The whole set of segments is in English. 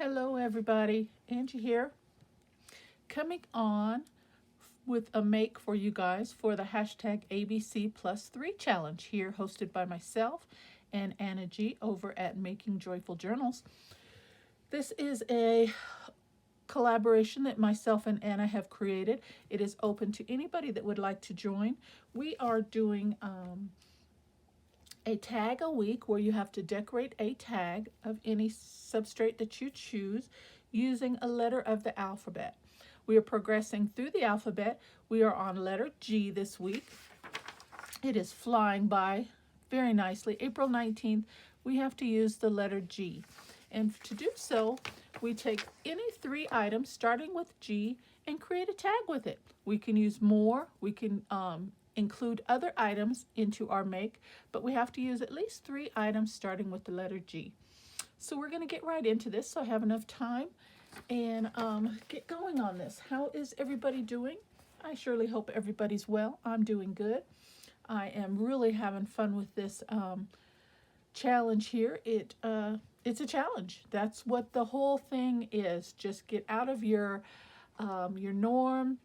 Hello everybody, Angie here, coming on with a make for you guys for the hashtag ABC+3 challenge here, hosted by myself and Anna G over at Making Joyful Journals. This is a collaboration that myself and Anna have created. It is open to anybody that would like to join. We are doing a tag a week where you have to decorate a tag of any substrate that you choose using a letter of the alphabet. We are progressing through the alphabet. We are on letter G this week. It is flying by very nicely. April 19th, we have to use the letter G. And to do so, we take any three items starting with G and create a tag with it. We can use more. We can include other items into our make, but we have to use at least three items starting with the letter G. So we're going to get right into this so I have enough time and get going on this. How is everybody doing? I surely hope everybody's well. I'm doing good. I am really having fun with this challenge here. It's a challenge. That's what the whole thing is. Just get out of your norm,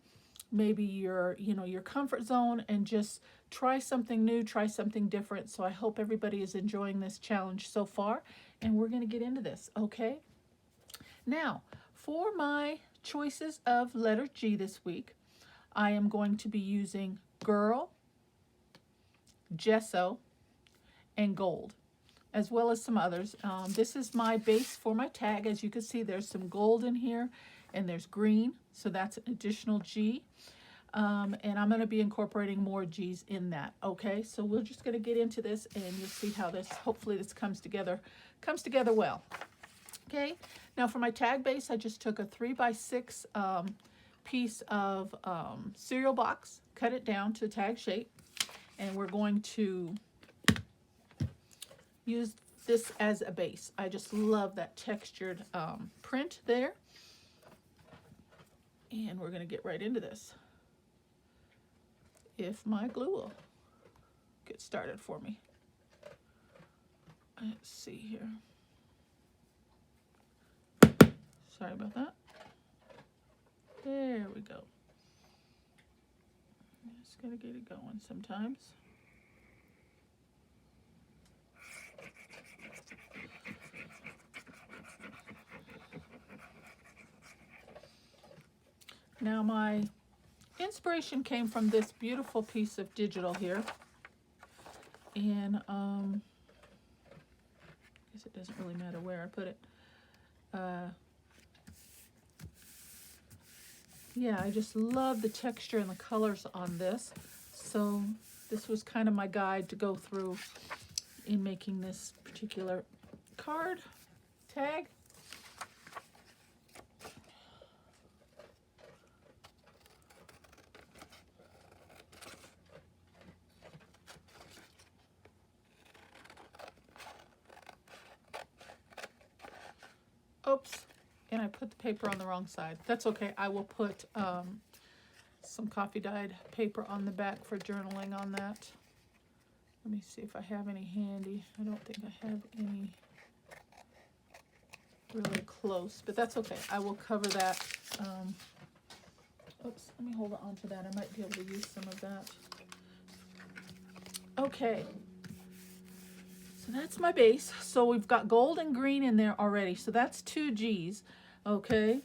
maybe your comfort zone, and just try something new, try something different. So I hope everybody is enjoying this challenge so far, and we're going to get into this, okay? Now, for my choices of letter G this week, I am going to be using girl, gesso, and gold, as well as some others. This is my base for my tag. As you can see, there's some gold in here, and there's green, so that's an additional G. And I'm going to be incorporating more G's in that. Okay, so we're just going to get into this, and you'll see how this, hopefully this comes together well. Okay, now for my tag base, I just took a 3x6 piece of cereal box, cut it down to tag shape, and we're going to use this as a base. I just love that textured print there. And we're going to get right into this, if my glue will get started for me. Let's see here. Sorry about that. There we go. Just gotta get it going sometimes. Now my inspiration came from this beautiful piece of digital here, and I guess it doesn't really matter where I put it. Yeah, I just love the texture and the colors on this, so this was kind of my guide to go through in making this particular card tag. Oops, and I put the paper on the wrong side. That's okay. I will put some coffee dyed paper on the back for journaling on that. Let me see if I have any handy. I don't think I have any really close, but that's okay. I will cover that. Oops, let me hold on to that. I might be able to use some of that. Okay. So that's my base. So we've got gold and green in there already. So that's 2 G's, okay?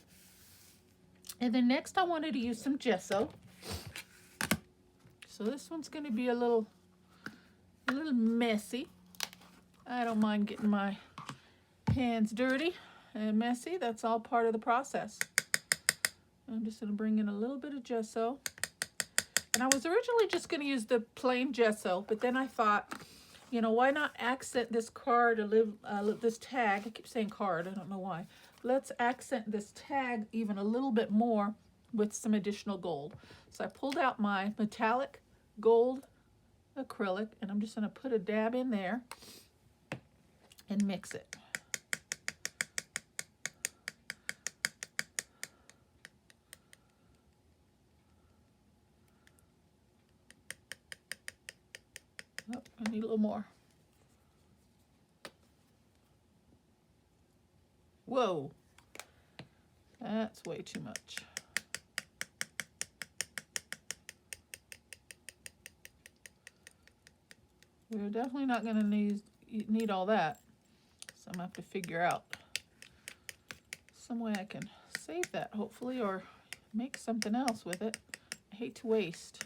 And then next I wanted to use some gesso. So this one's going to be a little messy. I don't mind getting my hands dirty and messy. That's all part of the process. I'm just going to bring in a little bit of gesso. And I was originally just going to use the plain gesso, but then I thought, you know, why not accent this card, this tag? I keep saying card, I don't know why. Let's accent this tag even a little bit more with some additional gold. So I pulled out my metallic gold acrylic, and I'm just going to put a dab in there and mix it. Oh, I need a little more. Whoa, That's way too much. We're definitely not going to need all that. So I'm going to have to figure out some way I can save that, hopefully, or make something else with it. I hate to waste.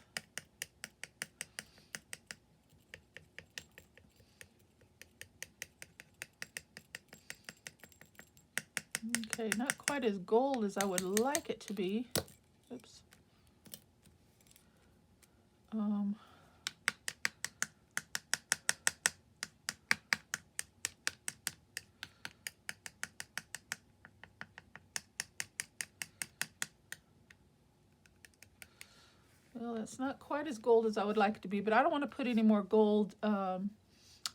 Okay, not quite as gold as I would like it to be. Oops. Well, it's not quite as gold as I would like it to be, but I don't want to put any more gold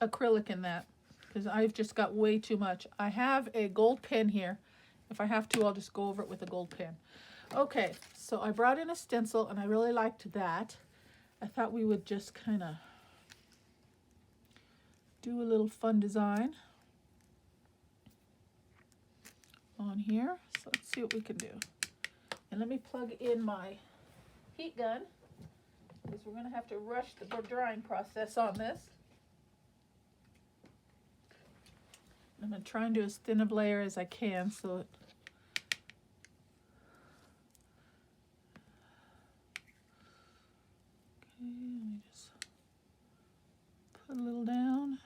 acrylic in that because I've just got way too much. I have a gold pen here. If I have to, I'll just go over it with a gold pen. Okay, so I brought in a stencil and I really liked that. I thought we would just kind of do a little fun design on here. So let's see what we can do. And let me plug in my heat gun because we're going to have to rush the drying process on this. I'm going to try and do as thin a layer as I can so it let me just put a little down.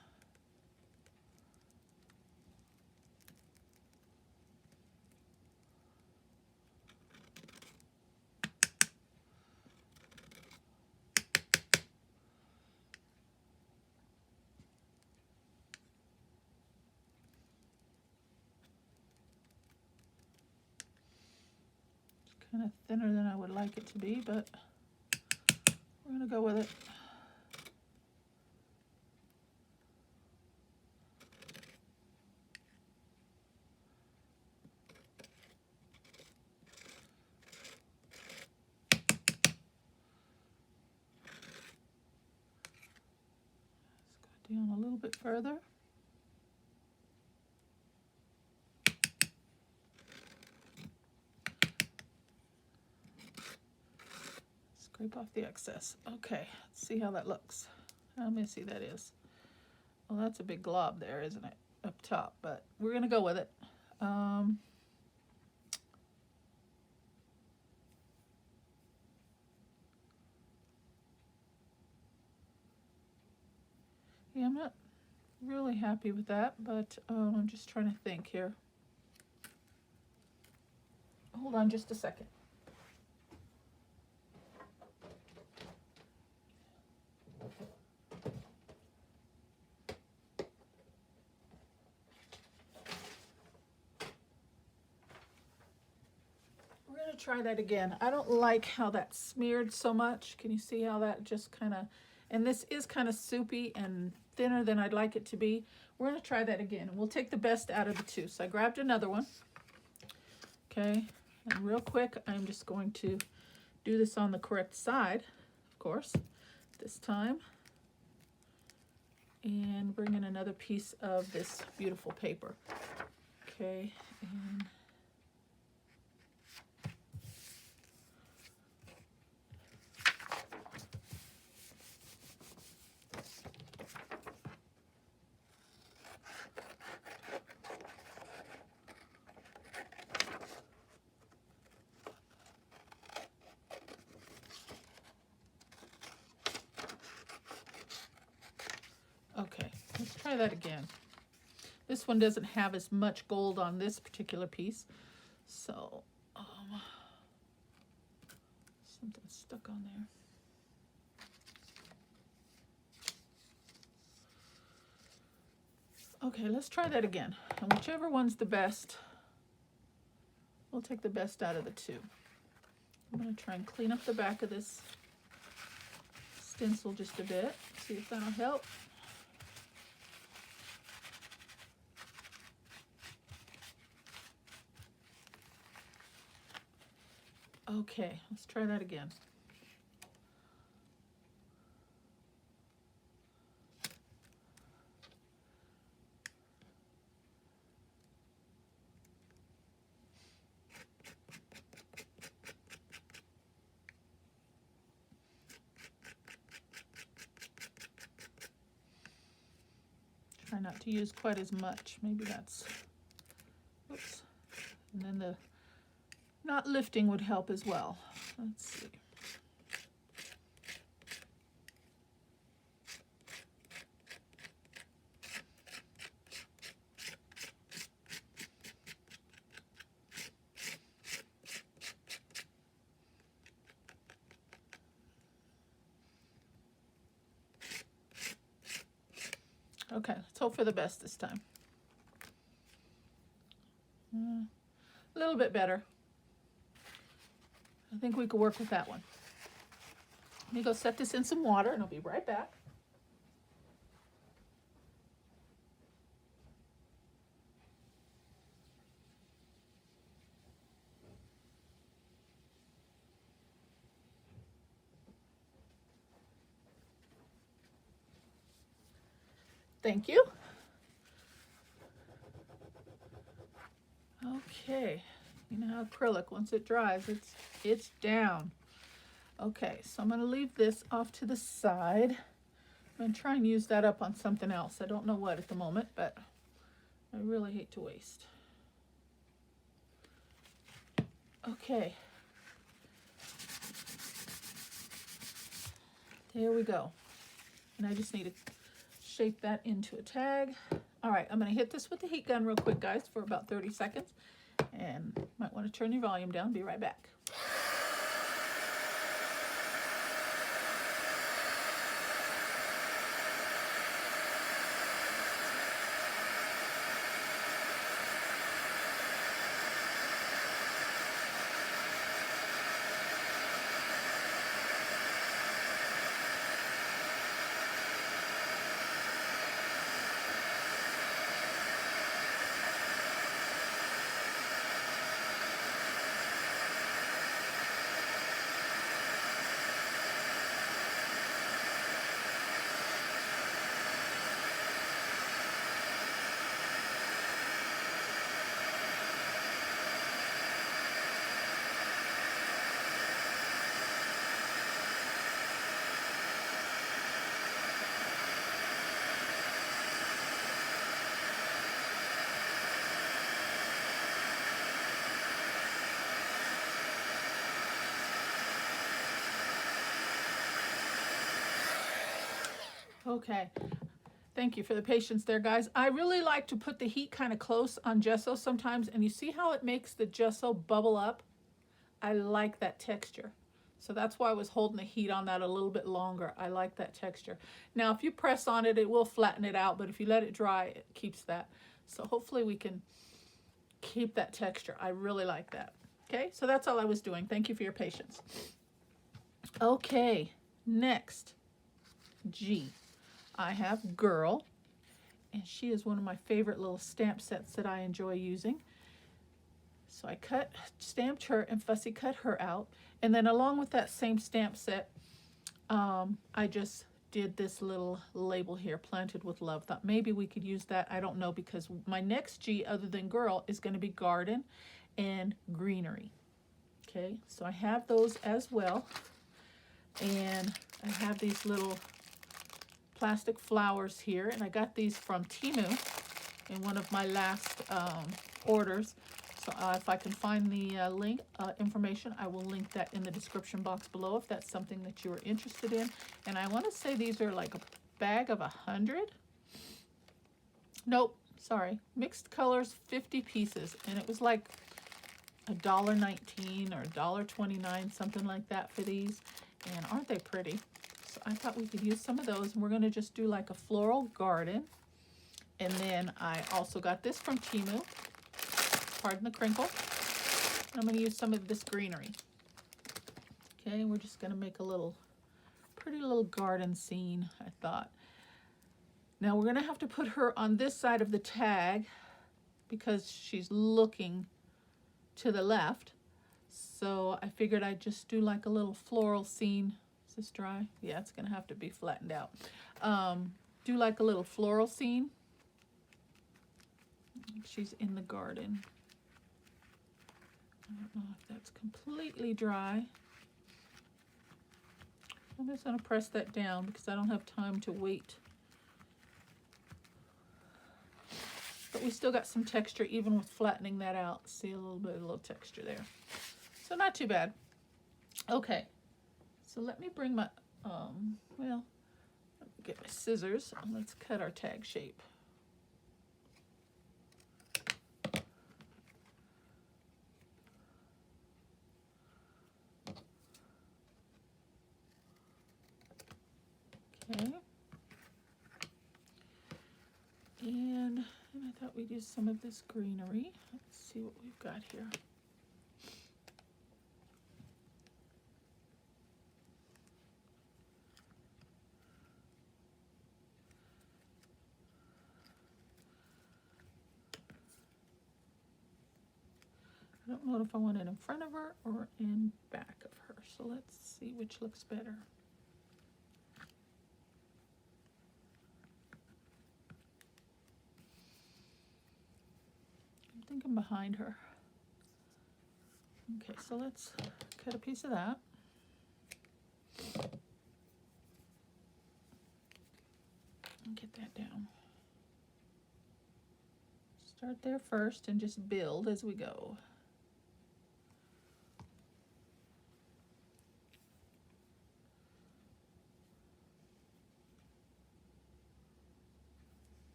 It's kind of thinner than I would like it to be, but we're going to go with it. Let's go down a little bit further. Scrape off the excess. Okay, let's see how that looks. How messy that is. Well, that's a big glob there, isn't it? Up top, but we're going to go with it. Yeah, I'm not really happy with that, but I'm just trying to think here. Hold on just a second. We're going to try that again. I don't like how that smeared so much. Can you see how that just kind of, and this is kind of soupy and thinner than I'd like it to be. We're going to try that again, and we'll take the best out of the two. So I grabbed another one. Okay, and real quick, I'm just going to do this on the correct side, of course, this time. And bring in another piece of this beautiful paper. Okay, and okay, let's try that again. This one doesn't have as much gold on this particular piece, so something's stuck on there. Okay, let's try that again. And whichever one's the best, we'll take the best out of the two. I'm going to try and clean up the back of this stencil just a bit, see if that'll help. Okay, let's try that again. not to use quite as much. Maybe that's, oops. And then the not lifting would help as well. Let's see. Okay, let's hope for the best this time. A little bit better. I think we could work with that one. Let me go set this in some water and I'll be right back. Thank you. Okay, you know how acrylic, once it dries, it's down. Okay, so I'm gonna leave this off to the side. I'm gonna try and use that up on something else. I don't know what at the moment, but I really hate to waste. Okay. There we go. And I just need to shape that into a tag. All right, I'm gonna hit this with the heat gun real quick, guys, for about 30 seconds. And might want to turn your volume down. Be right back. Okay, thank you for the patience there, guys. I really like to put the heat kind of close on gesso sometimes, and you see how it makes the gesso bubble up? I like that texture. So that's why I was holding the heat on that a little bit longer. I like that texture. Now, if you press on it, it will flatten it out, but if you let it dry, it keeps that. So hopefully we can keep that texture. I really like that. Okay, so that's all I was doing. Thank you for your patience. Okay, next, G. I have Girl, and she is one of my favorite little stamp sets that I enjoy using. So I stamped her and fussy cut her out, and then along with that same stamp set, I just did this little label here, Planted with Love. Thought maybe we could use that. I don't know, because my next G other than Girl is going to be Garden and Greenery. Okay, so I have those as well, and I have these little plastic flowers here, and I got these from Temu in one of my last orders. So if I can find the link information, I will link that in the description box below if that's something that you are interested in. And I want to say these are like a bag of 100. Nope, sorry, mixed colors, 50 pieces, and it was like $1.19 or $1.29, something like that for these. And aren't they pretty? So I thought we could use some of those, and we're going to just do like a floral garden. And then I also got this from Temu, pardon the crinkle. And I'm going to use some of this Greenery. Okay, we're just going to make a little pretty little garden scene, I thought. Now we're going to have to put her on this side of the tag because she's looking to the left. So I figured I'd just do like a little floral scene. Is this dry? Yeah, it's gonna have to be flattened out. Do like a little floral scene. She's in the garden. I don't know if that's completely dry. I'm just gonna press that down because I don't have time to wait we still got some texture even with flattening that out. See a little texture there. So not too bad. Okay, so let me bring my, well, let me get my scissors and let's cut our tag shape. Okay. And I thought we'd use some of this greenery. Let's see what we've got here. I don't know if I want it in front of her or in back of her. So let's see which looks better. I'm thinking behind her. Okay, so let's cut a piece of that. And get that down. Start there first and just build as we go.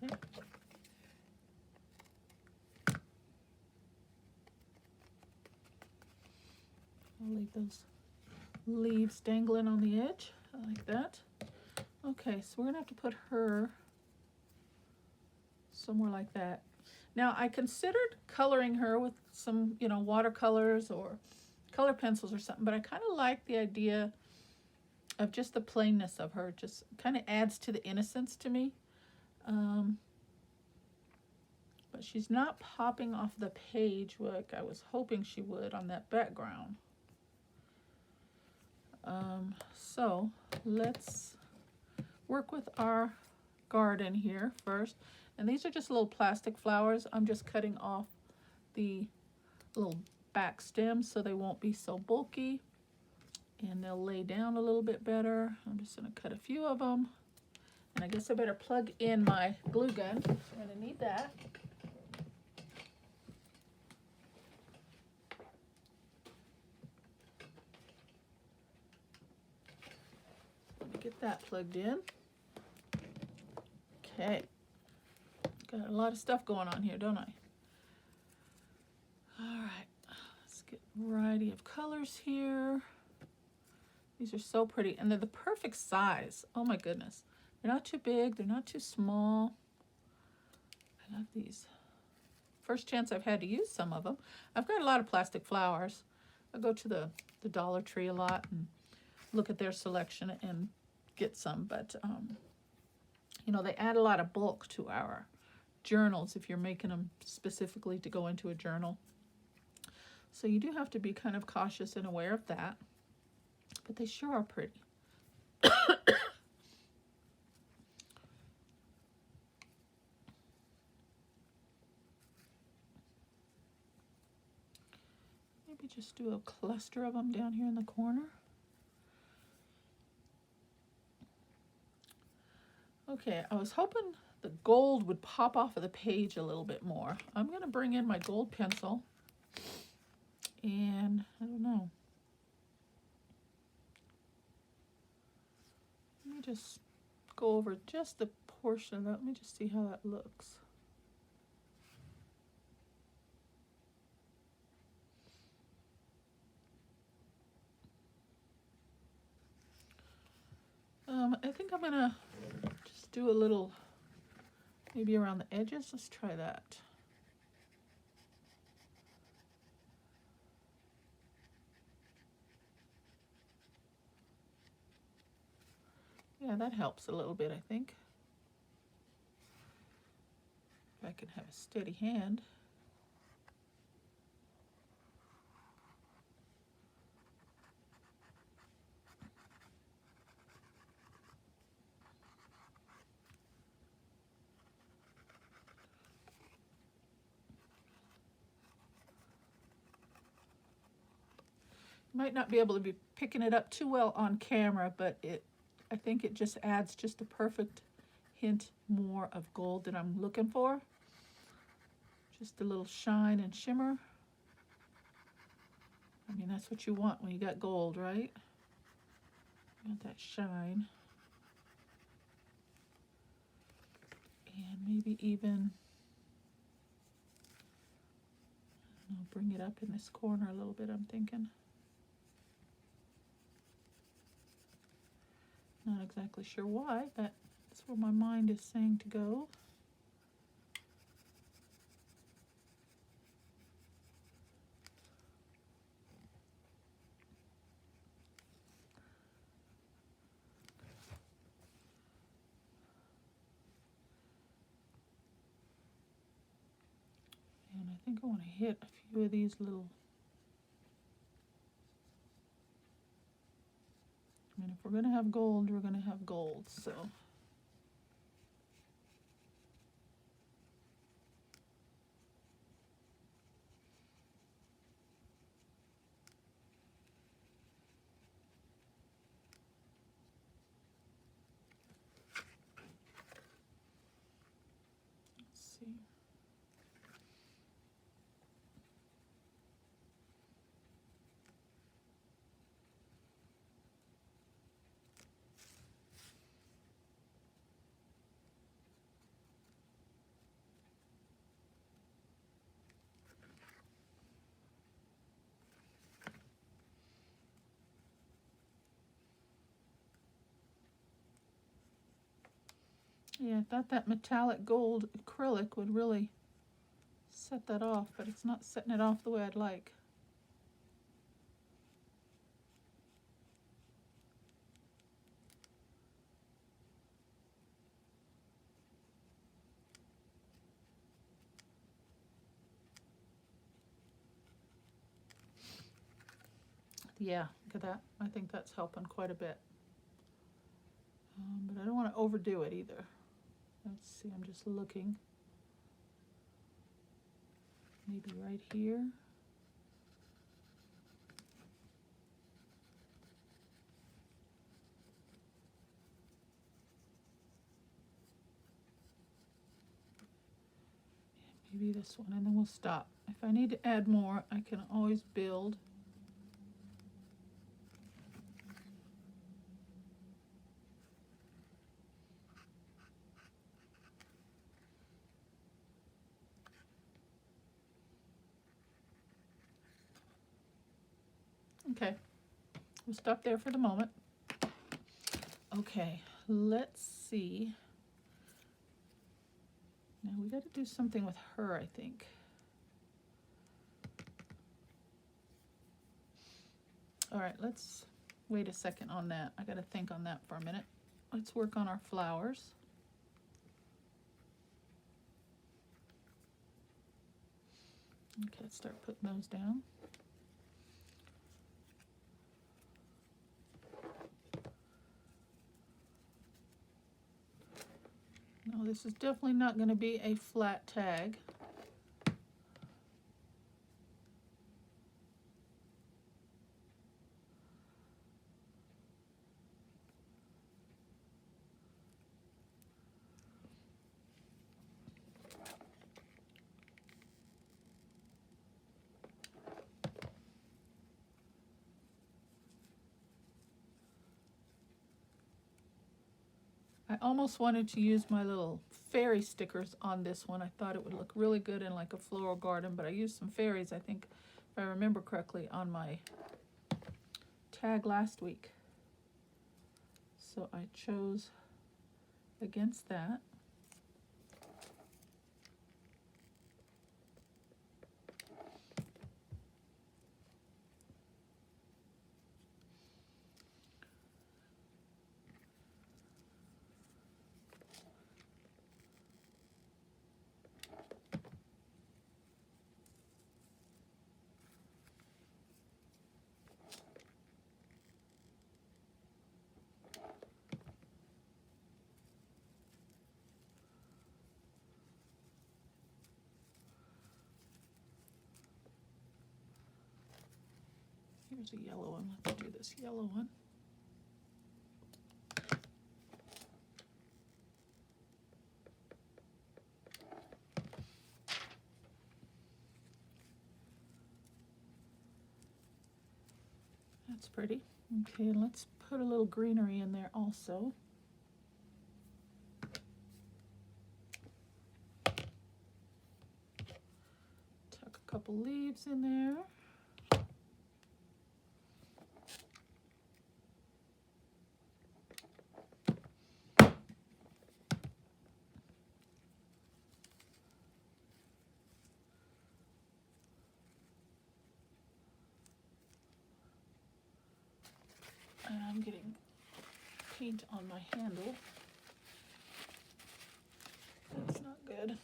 Okay. I'll leave those leaves dangling on the edge. I like that. Okay, so we're gonna have to put her somewhere like that. Now I considered coloring her with some, watercolors or color pencils or something, but I kind of like the idea of just the plainness of her. Just kind of adds to the innocence to me. But she's not popping off the page like I was hoping she would on that background. So let's work with our garden here first. And these are just little plastic flowers. I'm just cutting off the little back stems so they won't be so bulky. And they'll lay down a little bit better. I'm just going to cut a few of them. And I guess I better plug in my glue gun. I'm going to need that. Get that plugged in. Okay. Got a lot of stuff going on here, don't I? All right. Let's get a variety of colors here. These are so pretty, and they're the perfect size. Oh my goodness. They're not too big. They're not too small. I love these. First chance I've had to use some of them. I've got a lot of plastic flowers. I go to the Dollar Tree a lot and look at their selection and get some, but they add a lot of bulk to our journals if you're making them specifically to go into a journal. So you do have to be kind of cautious and aware of that, but they sure are pretty. Maybe just do a cluster of them down here in the corner. Okay, I was hoping the gold would pop off of the page a little bit more. I'm going to bring in my gold pencil, and I don't know. Let me just go over just the portion of that. Let me just see how that looks. I think I'm going to just do a little, maybe around the edges. Let's try that. Yeah, that helps a little bit, I think. If I can have a steady hand. Might not be able to be picking it up too well on camera, but I think it just adds just a perfect hint more of gold that I'm looking for. Just a little shine and shimmer. I mean, that's what you want when you got gold, right? You want that shine. And maybe even, I'll bring it up in this corner a little bit, I'm thinking. Not exactly sure why, but that's where my mind is saying to go. And I think I want to hit a few of these little, I mean, if we're going to have gold, we're going to have gold, so. Let's see. Yeah, I thought that metallic gold acrylic would really set that off, but it's not setting it off the way I'd like. Yeah, look at that. I think that's helping quite a bit. But I don't want to overdo it either. Let's see, I'm just looking. Maybe right here. Maybe this one, and then we'll stop. If I need to add more, I can always build. Okay, we'll stop there for the moment. Okay, let's see. Now we got to do something with her, I think. All right, let's wait a second on that. I got to think on that for a minute. Let's work on our flowers. Okay, let's start putting those down. No, this is definitely not going to be a flat tag. I almost wanted to use my little fairy stickers on this one. I thought it would look really good in like a floral garden, but I used some fairies, I think, if I remember correctly, on my tag last week. So I chose against that. Here's a yellow one. Let's do this yellow one. That's pretty. Okay, let's put a little greenery in there also. Tuck a couple leaves in there. And I'm getting paint on my handle. That's not good.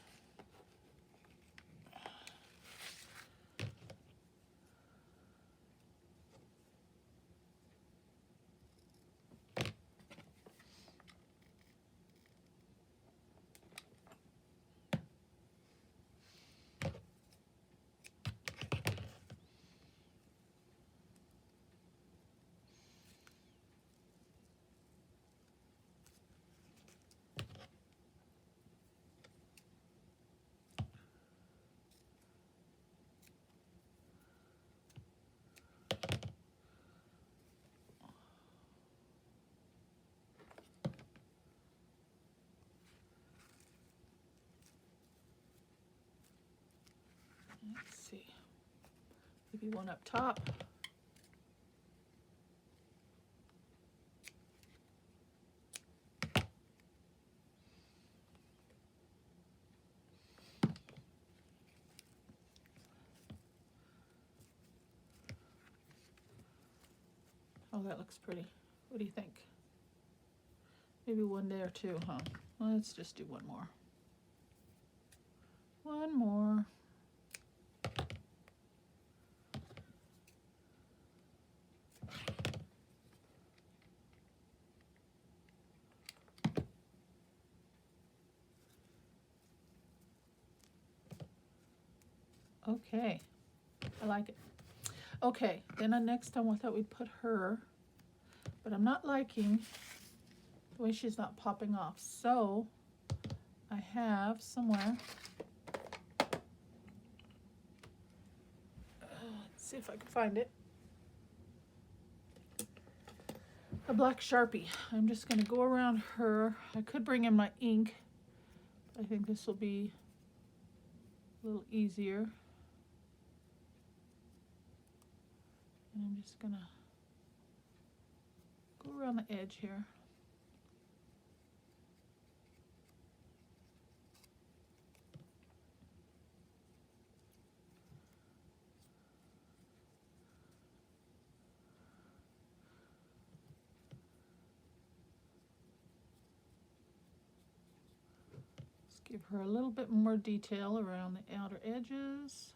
Let's see. Maybe one up top. Oh, that looks pretty. What do you think? Maybe one there too, huh? Let's just do one more. One more. Okay, I like it. Okay, then next time I thought we'd put her, but I'm not liking the way she's not popping off. So I have somewhere, let's see if I can find it, a black Sharpie. I'm just gonna go around her. I could bring in my ink. I think this will be a little easier. And I'm just gonna go around the edge here. Just give her a little bit more detail around the outer edges.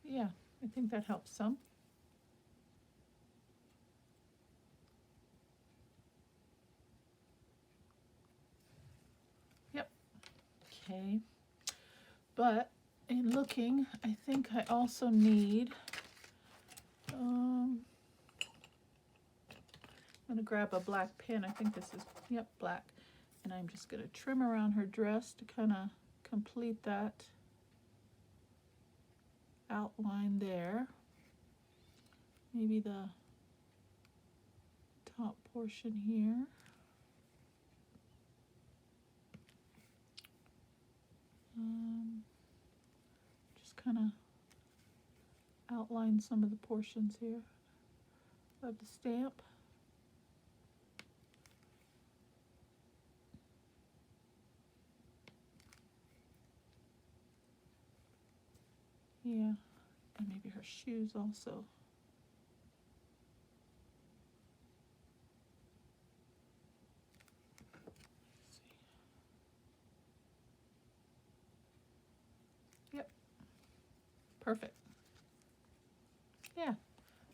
Yeah, I think that helps some. Yep. Okay. But in looking, I think I also need, I'm going to grab a black pen. I think this is, yep, black. And I'm just going to trim around her dress to kind of complete that outline there. Maybe the top portion here. Just kind of outline some of the portions here of the stamp. Yeah, and maybe her shoes also. Yep, perfect. Yeah,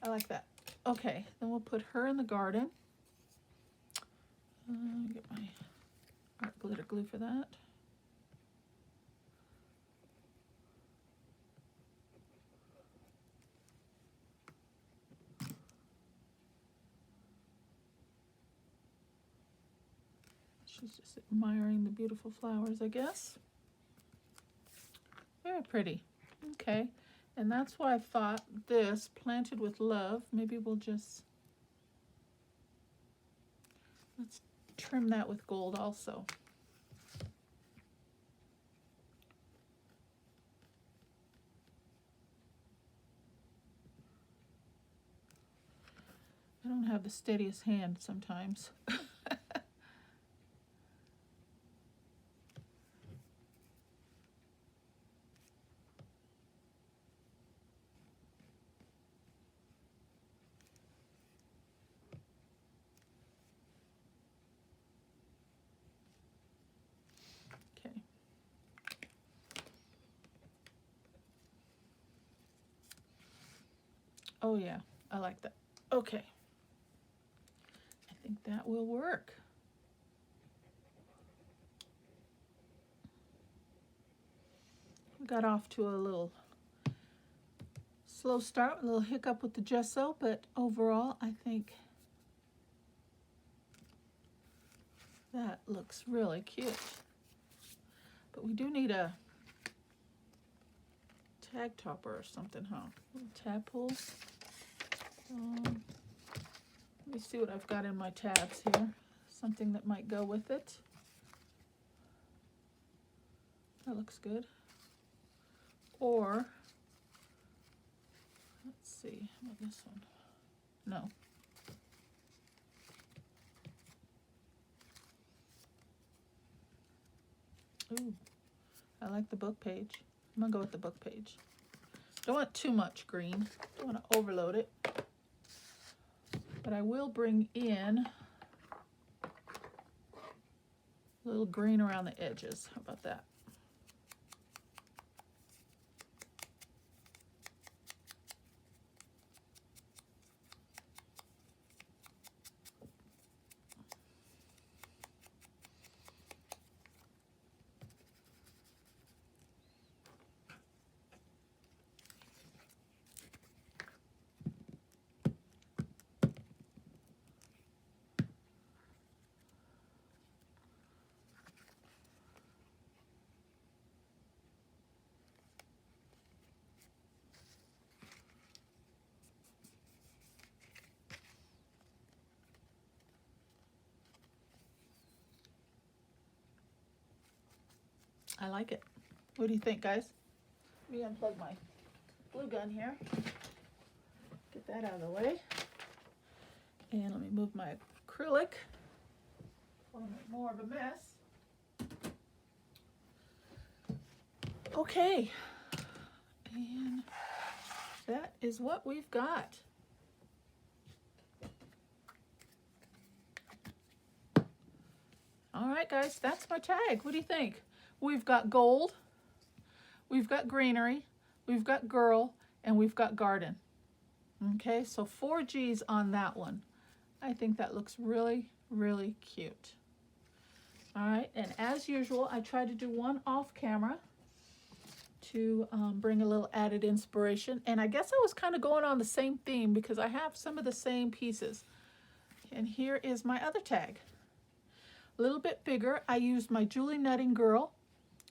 I like that. Okay, then we'll put her in the garden. Get my art glitter glue for that. She's just admiring the beautiful flowers, I guess. Very pretty. Okay, and that's why I thought this, planted with love, maybe we'll just, let's trim that with gold also. I don't have the steadiest hand sometimes. Okay. Oh yeah, I like that. Okay. I think that will work. We got off to a little slow start, a little hiccup with the gesso, but overall I think that looks really cute. But we do need a tag topper or something, huh? A little tab pull. Let me see what I've got in my tabs here. Something that might go with it. That looks good. Or, let's see, how about this one? No. Ooh, I like the book page. I'm gonna go with the book page. Don't want too much green. Don't want to overload it. But I will bring in a little green around the edges. How about that? I like it. What do you think, guys? Let me unplug my glue gun here. Get that out of the way. And let me move my acrylic. I'll make more of a mess. Okay. And that is what we've got. All right, guys, that's my tag. What do you think? We've got gold, we've got greenery, we've got girl, and we've got garden. Okay, so 4 G's on that one. I think that looks really, really cute. All right, and as usual, I try to do one off camera to bring a little added inspiration. And I guess I was kind of going on the same theme because I have some of the same pieces. And here is my other tag. A little bit bigger. I used my Julie Nutting Girl.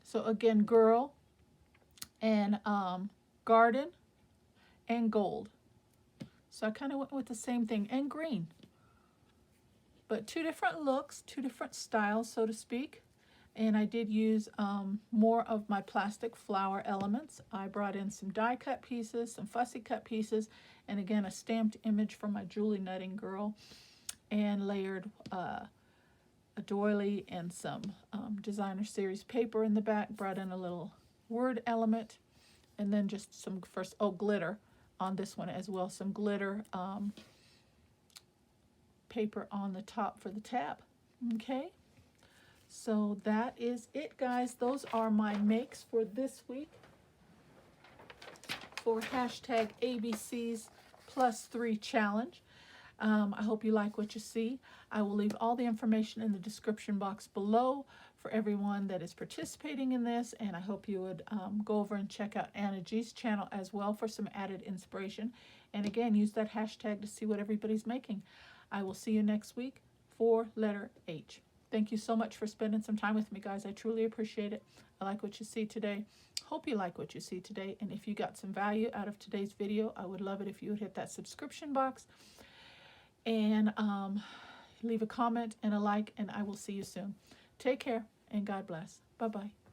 So again, girl and garden and gold. So I kind of went with the same thing, and green. But 2 different looks, 2 different styles, so to speak. And I did use more of my plastic flower elements. I brought in some die cut pieces, some fussy cut pieces, and again, a stamped image from my Julie Nutting Girl, and layered a doily and some designer series paper in the back. Brought in a little word element. And then just some first, oh, glitter on this one as well. Some glitter paper on the top for the tab. Okay. So that is it, guys. Those are my makes for this week for hashtag ABCs plus 3 challenge. I hope you like what you see. I will leave all the information in the description box below for everyone that is participating in this, and I hope you would go over and check out Anna G's channel as well for some added inspiration. And again, use that hashtag to see what everybody's making. I will see you next week for letter H. Thank you so much for spending some time with me, guys. I truly appreciate it. I like what you see today. Hope you like what you see today. And if you got some value out of today's video, I would love it if you would hit that subscription box and leave a comment and a like, and I will see you soon. Take care and God bless. Bye-bye.